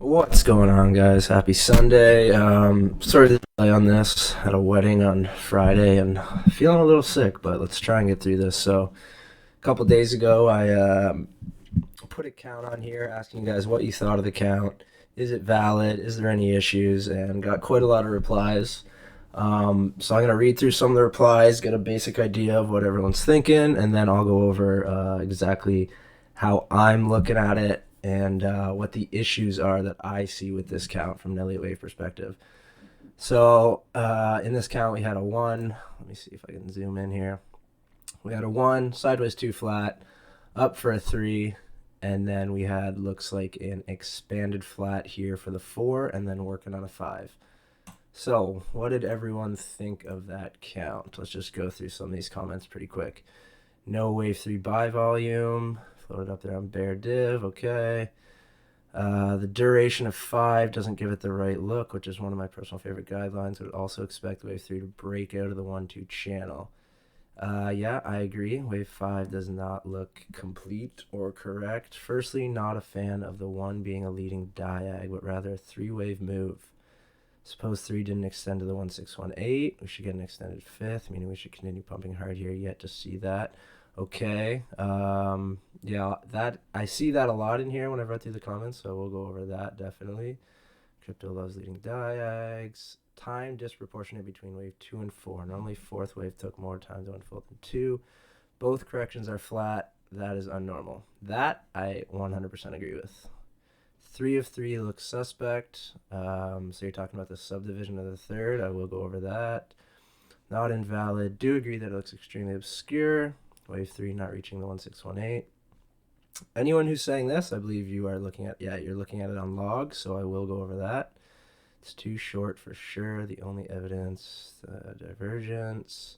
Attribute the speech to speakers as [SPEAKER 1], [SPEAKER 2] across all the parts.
[SPEAKER 1] What's going on, guys? Happy Sunday. Sorry to delay on this. Had a wedding on Friday and feeling a little sick, but let's try and get through this. So, a couple days ago, I put a count on here asking you guys what you thought of the count. Is it valid? Is there any issues? And got quite a lot of replies. So, I'm going to read through some of the replies, get a basic idea of what everyone's thinking, and then I'll go over exactly how I'm looking at it and what the issues are that I see with this count from an Elliott Wave perspective. So in this count, we had a 1. Let me see if I can zoom in here. We had a 1, sideways 2 flat, up for a 3, and then we had, looks like, an expanded flat here for the 4, and then working on a 5. So what did everyone think of that count? Let's just go through some of these comments pretty quick. No wave 3 buy volume. Floated up there on bear div, okay. The duration of 5 doesn't give it the right look, which is one of my personal favorite guidelines. Would also expect wave 3 to break out of the 1-2 channel. Yeah, I agree. Wave 5 does not look complete or correct. Firstly, not a fan of the 1 being a leading diag, but rather a 3-wave move. Suppose 3 didn't extend to the 1618. We should get an extended 5th, meaning we should continue pumping hard here. Yet to see that. Okay. Yeah, that I see that a lot in here when I read through the comments, so we'll go over that definitely. Crypto loves leading diags. Time disproportionate between wave 2 and 4. Normally fourth wave took more time to unfold than 2. Both corrections are flat. That is unnormal. That I 100% agree with. 3 of 3 looks suspect. So you're talking about the subdivision of the third. I will go over that. Not invalid. Do agree that it looks extremely obscure. Wave 3 not reaching the 1618. Anyone who's saying this, I believe you are looking at, you're looking at it on log, so I will go over that. It's too short for sure. The only evidence, divergence.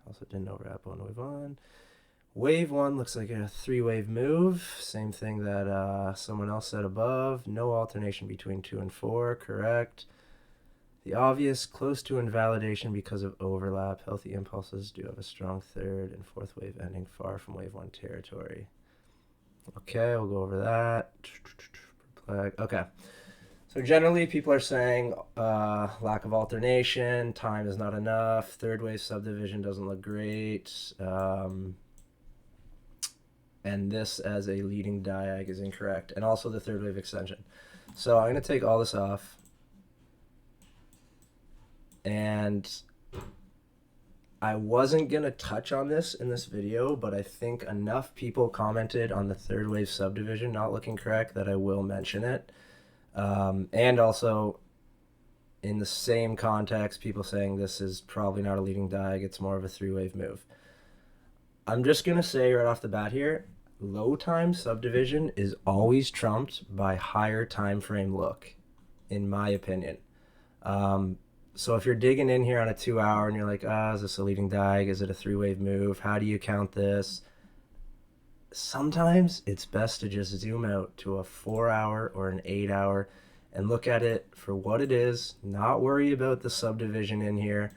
[SPEAKER 1] Also didn't overlap on wave 1. Wave 1 looks like a 3-wave move. Same thing that someone else said above. No alternation between 2 and 4, correct. The obvious, close to invalidation because of overlap. Healthy impulses do have a strong third and fourth wave ending far from wave 1 territory. Okay, we'll go over that. Okay. So generally, people are saying lack of alternation, time is not enough, third wave subdivision doesn't look great, and this as a leading diag is incorrect, and also the third wave extension. So I'm going to take all this off. And I wasn't going to touch on this in this video, but I think enough people commented on the third wave subdivision not looking correct that I will mention it. And also, in the same context, people saying this is probably not a leading diag, it's more of a 3-wave move. I'm just going to say right off the bat here, low time subdivision is always trumped by higher time frame look, in my opinion. So if you're digging in here on a 2-hour and you're like, is this a leading diag? Is it a 3-wave move? How do you count this? Sometimes it's best to just zoom out to a 4-hour or an 8-hour and look at it for what it is, not worry about the subdivision in here.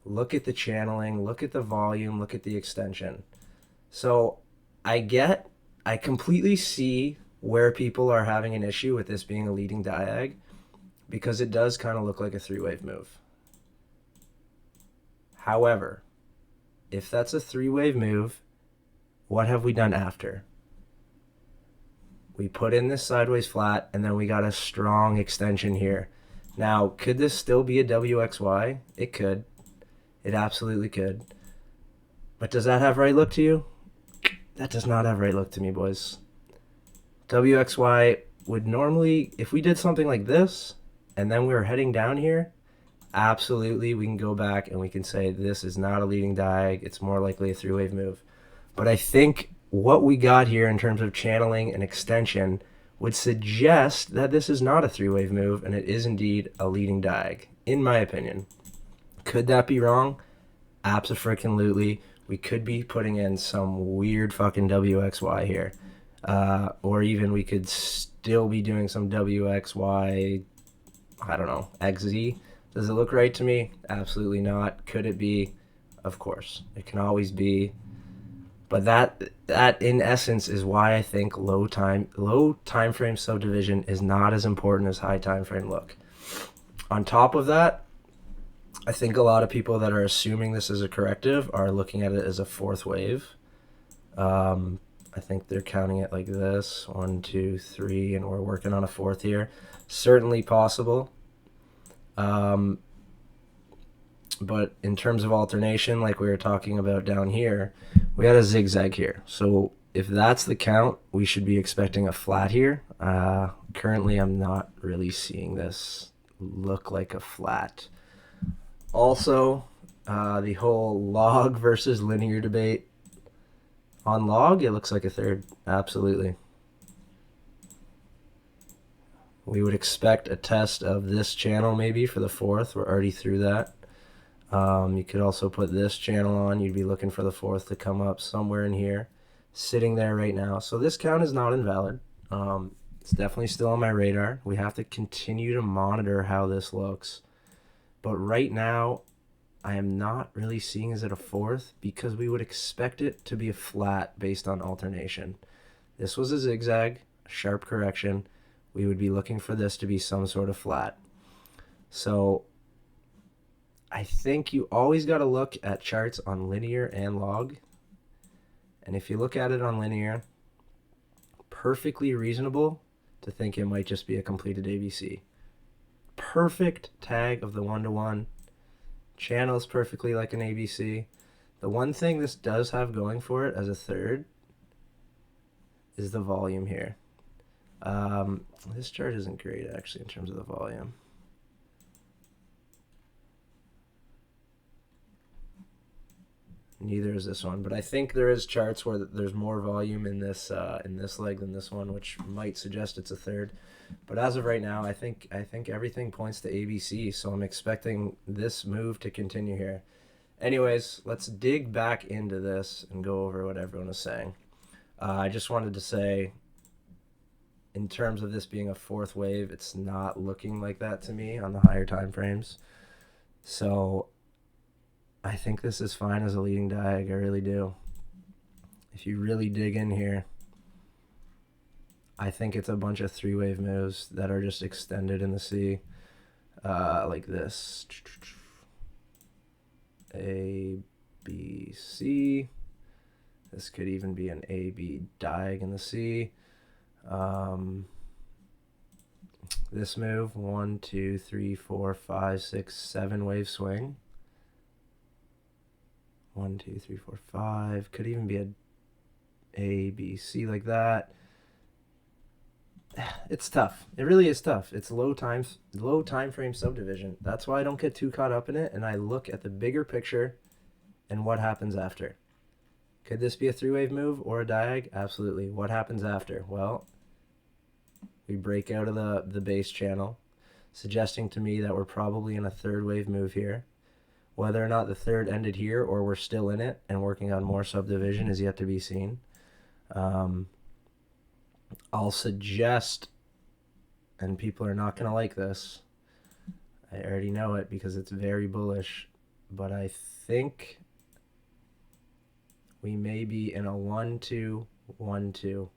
[SPEAKER 1] Look at the channeling, look at the volume, look at the extension. So I completely see where people are having an issue with this being a leading diag because it does kind of look like a 3-wave move. However, if that's a 3-wave move, what have we done after? We put in this sideways flat, and then we got a strong extension here. Now, could this still be a WXY? It could. It absolutely could. But does that have right look to you? That does not have right look to me, boys. WXY would normally, if we did something like this, and then we were heading down here, absolutely, we can go back and we can say this is not a leading diag. It's more likely a 3-wave move. But I think what we got here in terms of channeling and extension would suggest that this is not a 3-wave move and it is indeed a leading diag, in my opinion. Could that be wrong? Abso-freaking-lutely. We could be putting in some weird fucking WXY here. Or even we could still be doing some WXY, I don't know, XZ. Does it look right to me? Absolutely not. Could it be? Of course. It can always be. But that in essence is why I think low time frame subdivision is not as important as high time frame look. On top of that, I think a lot of people that are assuming this is a corrective are looking at it as a fourth wave. I think they're counting it like this: 1, 2, 3, and we're working on a fourth here. Certainly possible. But in terms of alternation, like we were talking about down here, we had a zigzag here. So if that's the count, we should be expecting a flat here. Currently, I'm not really seeing this look like a flat. Also, the whole log versus linear debate. On log, it looks like a third. Absolutely. We would expect a test of this channel maybe for the fourth. We're already through that. You could also put this channel on. You'd be looking for the fourth to come up somewhere in here, sitting there right now. So this count is not invalid. It's definitely still on my radar. We have to continue to monitor how this looks. But right now, I am not really seeing as it a fourth because we would expect it to be a flat based on alternation. This was a zigzag, a sharp correction. We would be looking for this to be some sort of flat. So I think you always got to look at charts on linear and log. And if you look at it on linear, perfectly reasonable to think it might just be a completed ABC. Perfect tag of the 1-to-1. Channels perfectly like an ABC. The one thing this does have going for it as a third is the volume here. This chart isn't great actually in terms of the volume. Neither is this one, but I think there is charts where there's more volume in this leg than this one, which might suggest it's a third. But as of right now, I think everything points to ABC, so I'm expecting this move to continue here. Anyways, let's dig back into this and go over what everyone is saying. I just wanted to say, in terms of this being a fourth wave, it's not looking like that to me on the higher time frames. So I think this is fine as a leading diag. I really do. If you really dig in here, I think it's a bunch of three-wave moves that are just extended in the C, like this. A, B, C. This could even be an A, B diag in the C. This move, 1, 2, 3, 4, 5, 6, 7 wave swing. 1, 2, 3, 4, 5. Could even be A, B, C like that. It's tough. It really is tough. It's low time frame subdivision. That's why I don't get too caught up in it, and I look at the bigger picture and what happens after. Could this be a three-wave move or a diag? Absolutely. What happens after? Well, we break out of the base channel, suggesting to me that we're probably in a third wave move here. Whether or not the third ended here or we're still in it and working on more subdivision is yet to be seen. I'll suggest, and people are not going to like this, I already know it because it's very bullish, but I think we may be in a 1-2, 1-2.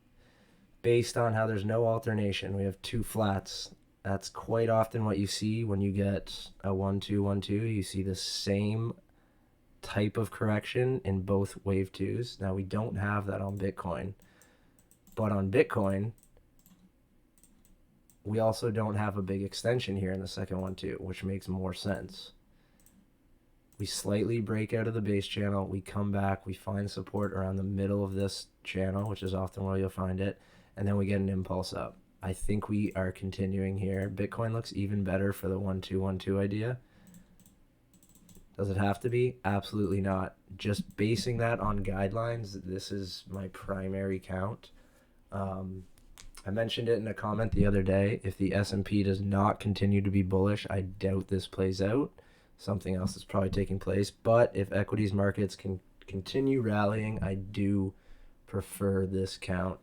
[SPEAKER 1] Based on how there's no alternation, we have two flats. That's quite often what you see when you get a 1-2, 1-2. You see the same type of correction in both wave twos. Now, we don't have that on Bitcoin. But on Bitcoin, we also don't have a big extension here in the second 1-2, which makes more sense. We slightly break out of the base channel. We come back. We find support around the middle of this channel, which is often where you'll find it. And then we get an impulse up. I think we are continuing here. Bitcoin looks even better for the 1-2, 1-2 idea. Does it have to be? Absolutely not. Just basing that on guidelines, this is my primary count. I mentioned it in a comment the other day. If the S&P does not continue to be bullish, I doubt this plays out. Something else is probably taking place. But if equities markets can continue rallying, I do prefer this count.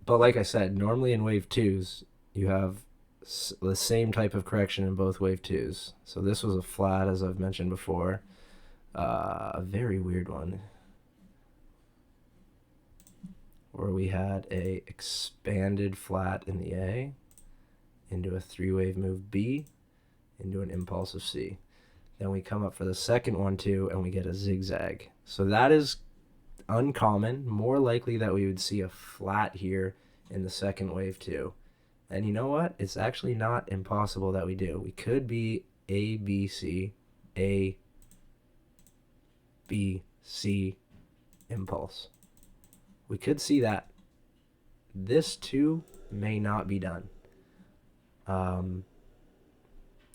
[SPEAKER 1] But like I said, normally in wave twos, you have the same type of correction in both wave twos. So this was a flat, as I've mentioned before. A very weird one. where we had a expanded flat in the A, into a 3-wave move B, into an impulse of C. Then we come up for the second 1-2 and we get a zigzag. So that is uncommon, more likely that we would see a flat here in the second wave too. And you know what? It's actually not impossible that we do. We could be A, B, C, A, B, C, impulse. We could see that. This too may not be done.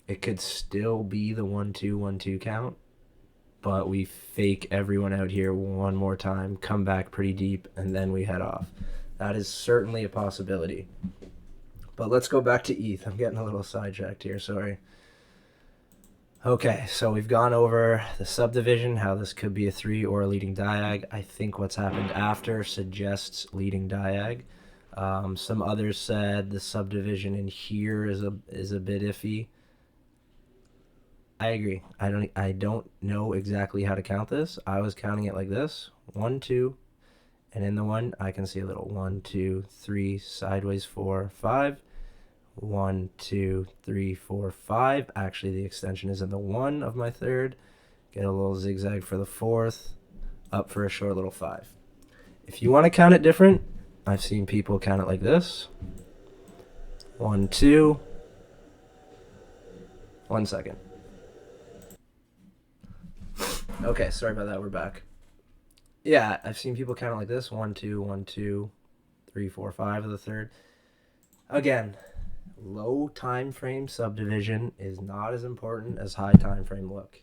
[SPEAKER 1] It could still be the 1-2, 1-2 count, but we fake everyone out here one more time, come back pretty deep, and then we head off. That is certainly a possibility. But let's go back to ETH. I'm getting a little sidetracked here, sorry. Okay, so we've gone over the subdivision, how this could be a 3 or a leading diag. I think what's happened after suggests leading diag. Some others said the subdivision in here is a bit iffy. I agree. I don't know exactly how to count this. I was counting it like this: 1, 2, and in the 1 I can see a little 1, 2, 3, sideways 4, 5. 1, 2, 3, 4, 5. Actually, the extension is in the 1 of my third. Get a little zigzag for the 4th, up for a short little 5. If you want to count it different, I've seen people count it like this: 1, 2. 1 second. Okay, sorry about that. We're back. Yeah, I've seen people count it like this: 1, 2, 1, 2, 3, 4, 5 of the third. Again, low time frame subdivision is not as important as high time frame look.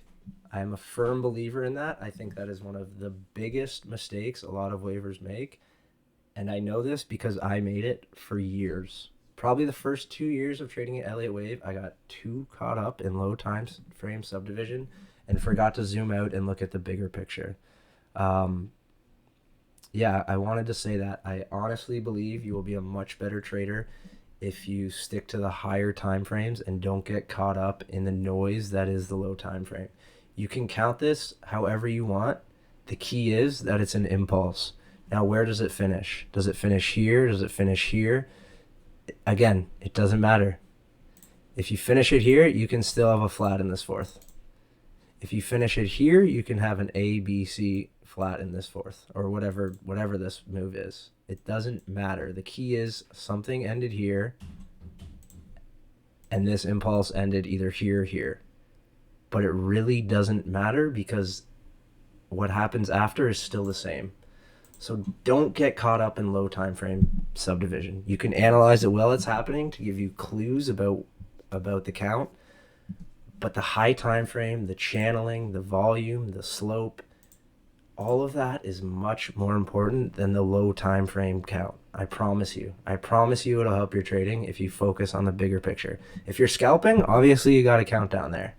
[SPEAKER 1] I am a firm believer in that. I think that is one of the biggest mistakes a lot of waivers make. And I know this because I made it for years. Probably the first 2 years of trading at Elliott Wave, I got too caught up in low time frame subdivision and forgot to zoom out and look at the bigger picture. Yeah, I wanted to say that. I honestly believe you will be a much better trader if you stick to the higher time frames and don't get caught up in the noise that is the low time frame. You can count this however you want. The key is that it's an impulse. Now, where does it finish? Does it finish here? Does it finish here? Again, it doesn't matter. If you finish it here, you can still have a flat in this 4th. If you finish it here, you can have an A, B, C flat in this 4th, or whatever this move is. It doesn't matter. The key is something ended here, and this impulse ended either here or here. But it really doesn't matter because what happens after is still the same. So don't get caught up in low time frame subdivision. You can analyze it while it's happening to give you clues about the count, but the high time frame, the channeling, the volume, the slope, all of that is much more important than the low time frame count. I promise you. I promise you it'll help your trading if you focus on the bigger picture. If you're scalping, obviously you got to count down there.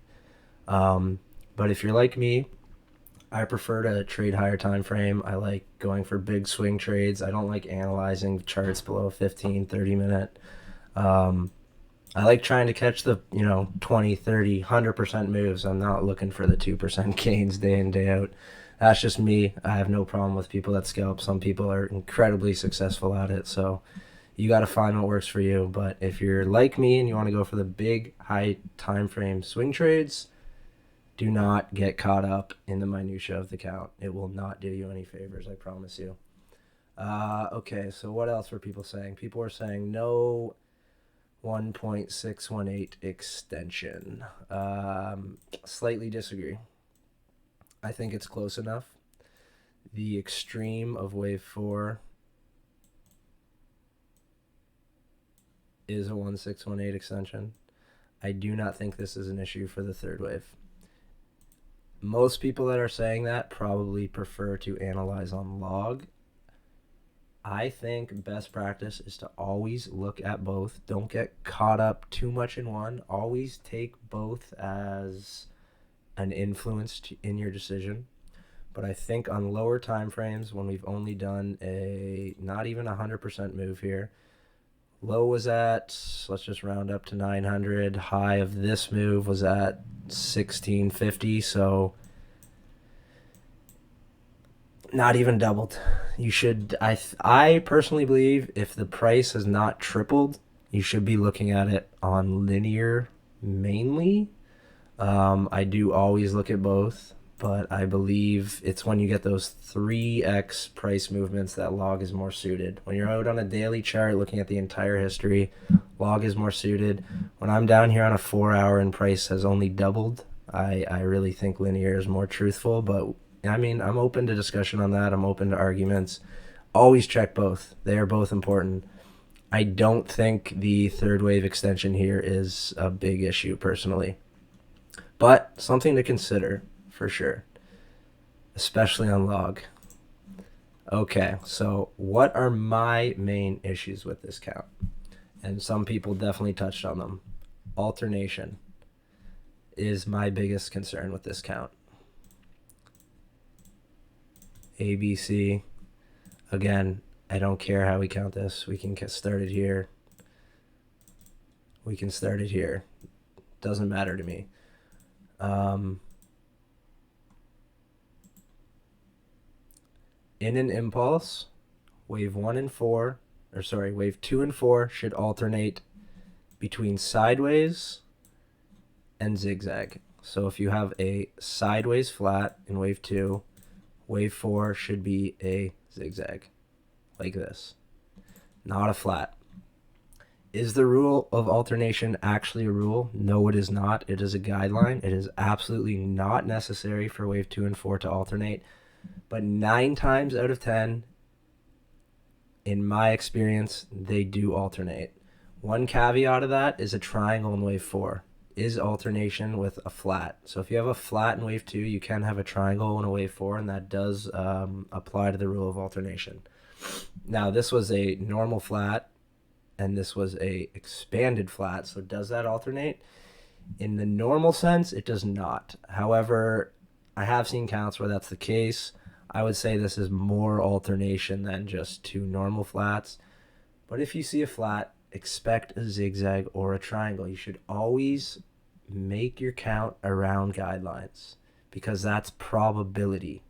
[SPEAKER 1] But if you're like me, I prefer to trade higher time frame. I like going for big swing trades. I don't like analyzing charts below 15, 30 minute. I like trying to catch the 20, 30, 100% moves. I'm not looking for the 2% gains day in, day out. That's just me. I have no problem with people that scalp. Some people are incredibly successful at it. So you got to find what works for you. But if you're like me and you want to go for the big high time frame swing trades, do not get caught up in the minutia of the count. It will not do you any favors, I promise you. Okay, so what else were people saying? People were saying no 1.618 extension. Slightly disagree. I think it's close enough. The extreme of wave 4 is a 1.618 extension. I do not think this is an issue for the third wave. Most people that are saying that probably prefer to analyze on log. I think best practice is to always look at both. Don't get caught up too much in one. Always take both as an influence in your decision. But I think on lower time frames, when we've only done a not even 100% move here, low was at, let's just round up to 900. High of this move was at 1650. So Not even doubled. You should. I personally believe if the price has not tripled, you should be looking at it on linear mainly. I do always look at both, but I believe it's when you get those 3x price movements that log is more suited. When you're out on a daily chart looking at the entire history, log is more suited. When I'm down here on a 4 hour and price has only doubled, I really think linear is more truthful. But I mean, I'm open to discussion on that. I'm open to arguments. Always check both. They are both important. I don't think the third wave extension here is a big issue personally, but something to consider for sure, especially on log. Okay, so what are my main issues with this count? And some people definitely touched on them. Alternation is my biggest concern with this count. ABC, again, I don't care how we count this. We can get started here. We can start it here. Doesn't matter to me. In an impulse, wave 1 and 4, or sorry, wave 2 and 4 should alternate between sideways and zigzag. So if you have a sideways flat in wave 2, wave 4 should be a zigzag, like this, not a flat. Is the rule of alternation actually a rule? No, it is not. It is a guideline. It is absolutely not necessary for wave 2 and 4 to alternate. But 9 times out of 10, in my experience, they do alternate. One caveat of that is a triangle in wave 4 is alternation with a flat. So if you have a flat in wave 2, you can have a triangle in a wave 4, and that does apply to the rule of alternation. Now, this was a normal flat, and this was a expanded flat. So does that alternate? In the normal sense, it does not. However, I have seen counts where that's the case. I would say this is more alternation than just 2 normal flats. But if you see a flat, expect a zigzag or a triangle. You should always make your count around guidelines because that's probability.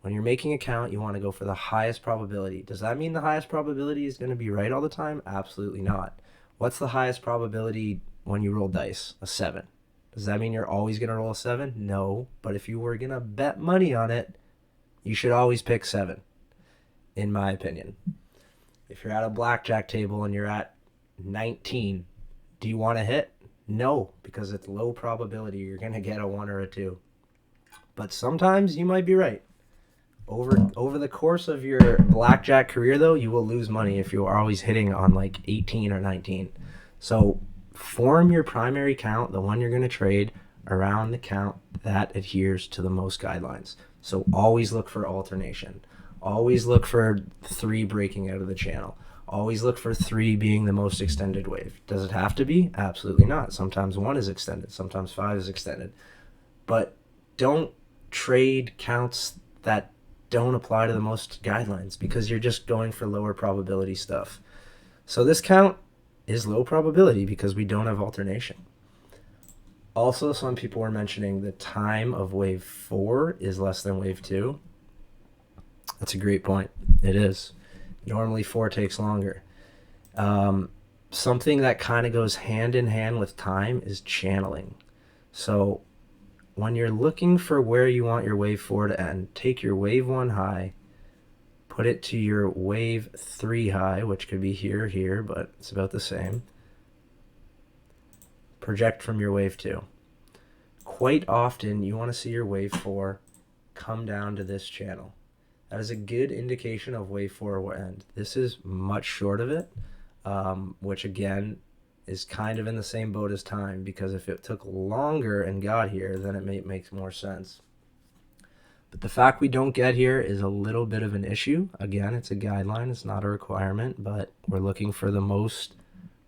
[SPEAKER 1] When you're making a count, you want to go for the highest probability. Does that mean the highest probability is going to be right all the time? Absolutely not. What's the highest probability when you roll dice? A 7. Does that mean you're always going to roll a 7? No, but if you were going to bet money on it, you should always pick 7, in my opinion. If you're at a blackjack table and you're at 19, do you want to hit? No, because it's low probability you're going to get a 1 or a 2. But sometimes you might be right. Over the course of your blackjack career, though, you will lose money if you're always hitting on like 18 or 19. So form your primary count, the one you're going to trade, around the count that adheres to the most guidelines. So always look for alternation. Always look for 3 breaking out of the channel. Always look for 3 being the most extended wave. Does it have to be? Absolutely not. Sometimes 1 is extended. Sometimes 5 is extended. But don't trade counts that don't apply to the most guidelines because you're just going for lower probability stuff. So this count is low probability because we don't have alternation. Also, some people were mentioning the time of wave 4 is less than wave 2. That's a great point. It is. Normally 4 takes longer. Something that kind of goes hand in hand with time is channeling. So when you're looking for where you want your wave 4 to end, take your wave 1 high, put it to your wave 3 high, which could be here or here, but it's about the same. Project from your wave 2. Quite often, you want to see your wave 4 come down to this channel. That is a good indication of wave 4 will end. This is much short of it, which again is kind of in the same boat as time, because if it took longer and got here, then it may make more sense. But the fact we don't get here is a little bit of an issue. Again, it's a guideline, it's not a requirement, but we're looking for the most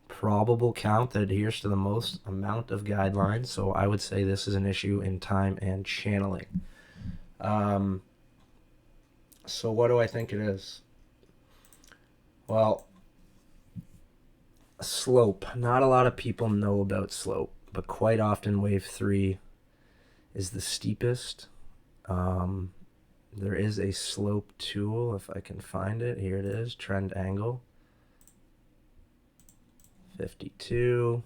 [SPEAKER 1] probable count that adheres to the most amount of guidelines. So I would say this is an issue in time and channeling. So what do I think it is? Well, slope. Not a lot of people know about slope, but quite often wave 3 is the steepest. There is a slope tool, if I can find it. Here it is, trend angle. 52.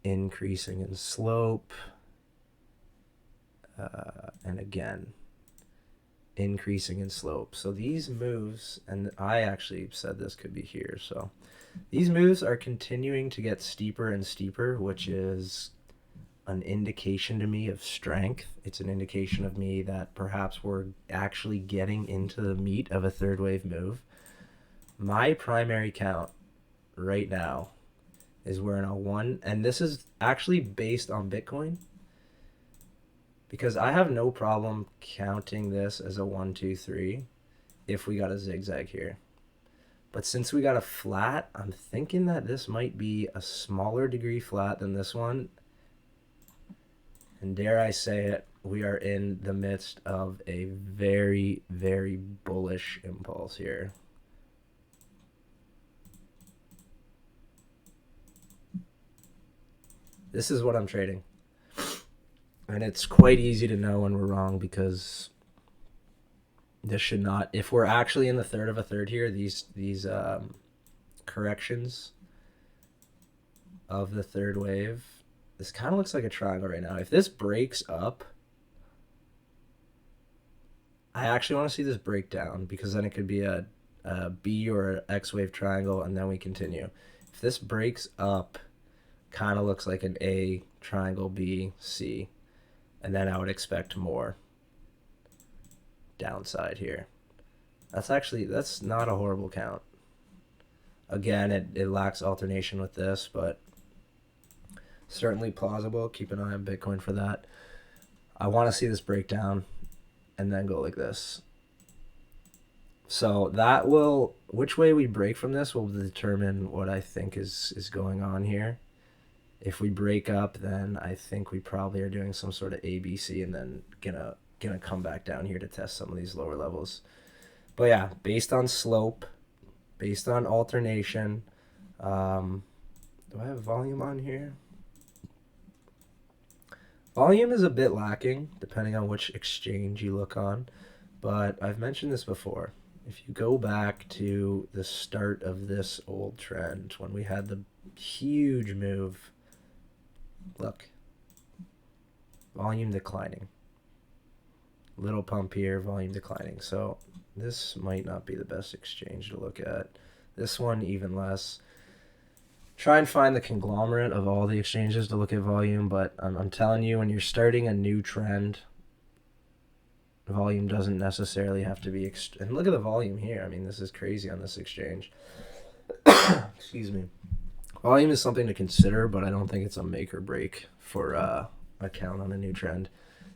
[SPEAKER 1] Increasing in slope. And again, increasing in slope. So these moves, and I actually said this could be here, so these moves are continuing to get steeper and steeper, which is an indication to me of strength. It's an indication of me that perhaps we're actually getting into the meat of a third wave move. My primary count right now is we're in a 1, and this is actually based on Bitcoin, because I have no problem counting this as a 1, 2, 3 if we got a zigzag here. But since we got a flat, I'm thinking that this might be a smaller degree flat than this one. And dare I say it, we are in the midst of a very, very bullish impulse here. This is what I'm trading. And it's quite easy to know when we're wrong, because this should not, if we're actually in the third of a third here, these corrections of the third wave, this kind of looks like a triangle right now. If this breaks up, I actually want to see this break down, because then it could be a B or an X wave triangle, and then we continue. If this breaks up, kind of looks like an A triangle, B, C, and then I would expect more downside here. That's not a horrible count. Again, it lacks alternation with this, but certainly plausible. Keep an eye on Bitcoin for that. I want to see this break down and then go like this. So that will, which way we break from this will determine what I think is going on here. If we break up, then I think we probably are doing some sort of ABC, and then gonna come back down here to test some of these lower levels. But yeah, based on slope, based on alternation, do I have volume on here? Volume is a bit lacking depending on which exchange you look on, but I've mentioned this before. If you go back to the start of this old trend, when we had the huge move, look, volume declining. Little pump here, volume declining. So this might not be the best exchange to look at. This one even less. Try and find the conglomerate of all the exchanges to look at volume, but I'm telling you, when you're starting a new trend, volume doesn't necessarily have to be and look at the volume here. I mean, this is crazy on this exchange. Excuse me. Volume is something to consider, but I don't think it's a make or break for a count on a new trend.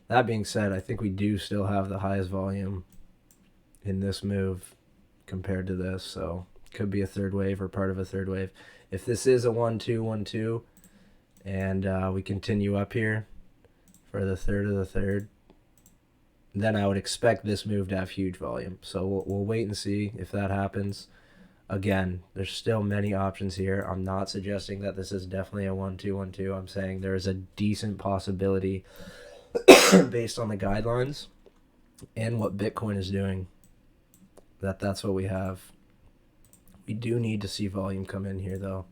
[SPEAKER 1] That being said, I think we do still have the highest volume in this move compared to this, so could be a third wave or part of a third wave. If this is a 1, 2, 1, 2, and we continue up here for the third of the third, then I would expect this move to have huge volume. So we'll wait and see if that happens. Again, there's still many options here. I'm not suggesting that this is definitely a 1, 2, 1, 2. I'm saying there is a decent possibility based on the guidelines and what Bitcoin is doing, that's what we have. We do need to see volume come in here, though.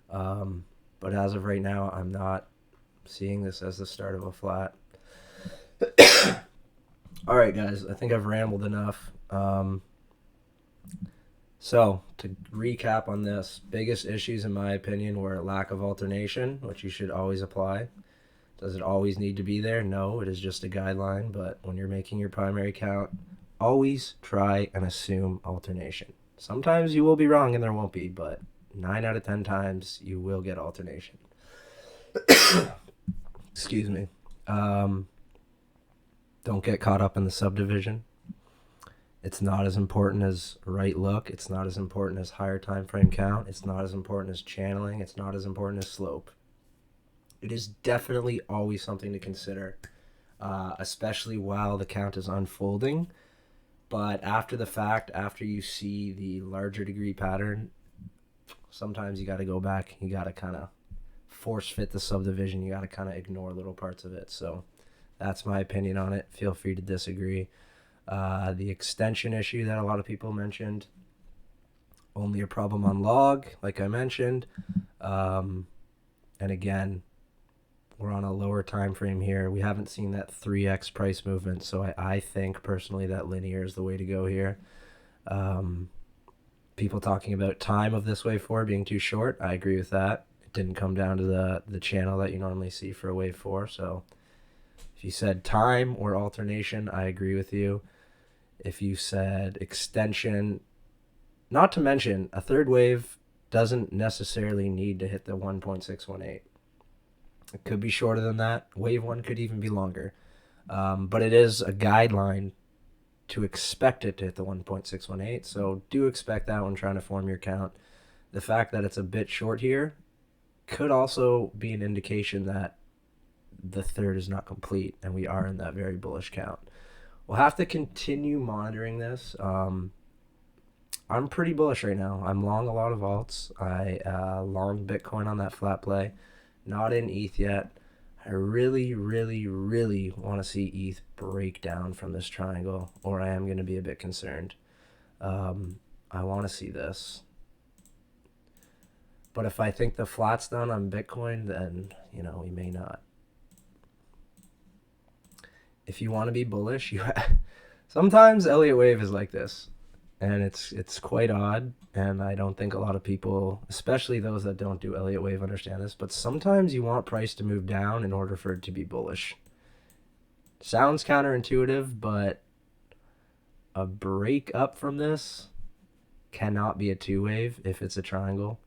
[SPEAKER 1] But as of right now, I'm not seeing this as the start of a flat. All right, guys, I think I've rambled enough. So to recap on this, biggest issues, in my opinion, were lack of alternation, which you should always apply. Does it always need to be there? No, it is just a guideline. But when you're making your primary count, always try and assume alternation. Sometimes you will be wrong and there won't be, but 9 out of 10 times you will get alternation. Excuse me. Don't get caught up in the subdivision. It's not as important as right look. It's not as important as higher time frame count. It's not as important as channeling. It's not as important as slope. It is definitely always something to consider, especially while the count is unfolding. But after the fact, after you see the larger degree pattern, sometimes you got to go back. You got to kind of force fit the subdivision. You got to kind of ignore little parts of it. So That's my opinion on it. Feel free to disagree. The extension issue that a lot of people mentioned, only a problem on log, like I mentioned. And again, we're on a lower time frame here. We haven't seen that 3x price movement, so I think personally that linear is the way to go here. People talking about time of this wave 4 being too short, I agree with that. It didn't come down to the channel that you normally see for a wave 4, so if you said time or alternation, I agree with you. If you said extension, not to mention a third wave doesn't necessarily need to hit the 1.618. It could be shorter than that. Wave 1 could even be longer. But it is a guideline to expect it to hit the 1.618. So do expect that when trying to form your count. The fact that it's a bit short here could also be an indication that the third is not complete and we are in that very bullish count. We'll have to continue monitoring this. I'm pretty bullish right now. I'm long a lot of alts. I long Bitcoin on that flat play. Not in ETH yet. I really, really, really want to see ETH break down from this triangle, or I am going to be a bit concerned. I want to see this. But if I think the flat's done on Bitcoin, then, we may not. If you want to be bullish, sometimes Elliott Wave is like this. And it's quite odd, and I don't think a lot of people, especially those that don't do Elliott Wave, understand this, but sometimes you want price to move down in order for it to be bullish. Sounds counterintuitive, but a break up from this cannot be a 2-wave if it's a triangle.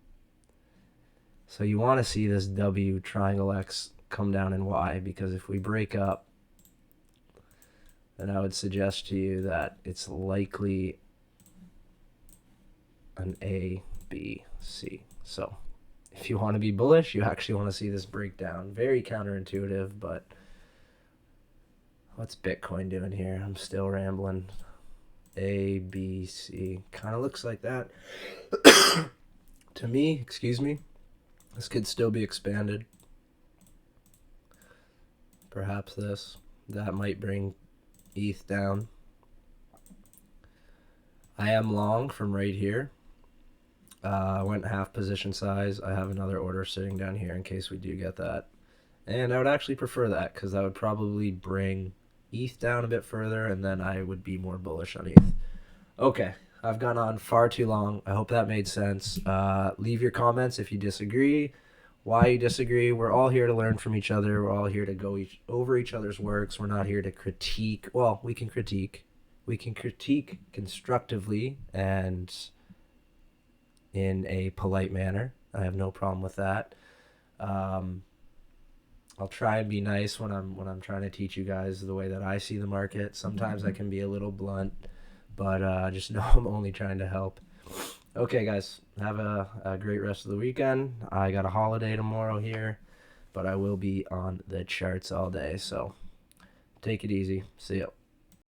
[SPEAKER 1] So you want to see this W triangle X come down in Y, because if we break up, then I would suggest to you that it's likely an A, B, C. So if you want to be bullish, you actually want to see this breakdown. Very counterintuitive, but what's Bitcoin doing here? I'm still rambling. A, B, C. Kind of looks like that. To me, excuse me, this could still be expanded. Perhaps this. That might bring ETH down. I am long from right here. I went half position size. I have another order sitting down here in case we do get that. And I would actually prefer that because that would probably bring ETH down a bit further, and then I would be more bullish on ETH. Okay, I've gone on far too long. I hope that made sense. Leave your comments if you disagree, why you disagree. We're all here to learn from each other. We're all here to go over each other's works. We're not here to critique. Well, we can critique. We can critique constructively and in a polite manner. I have no problem with that. I'll try and be nice when I'm trying to teach you guys the way that I see the market. Sometimes I can be a little blunt, but just know I'm only trying to help. Okay, guys, have a great rest of the weekend. I got a holiday tomorrow here, but I will be on the charts all day, so take it easy. See ya.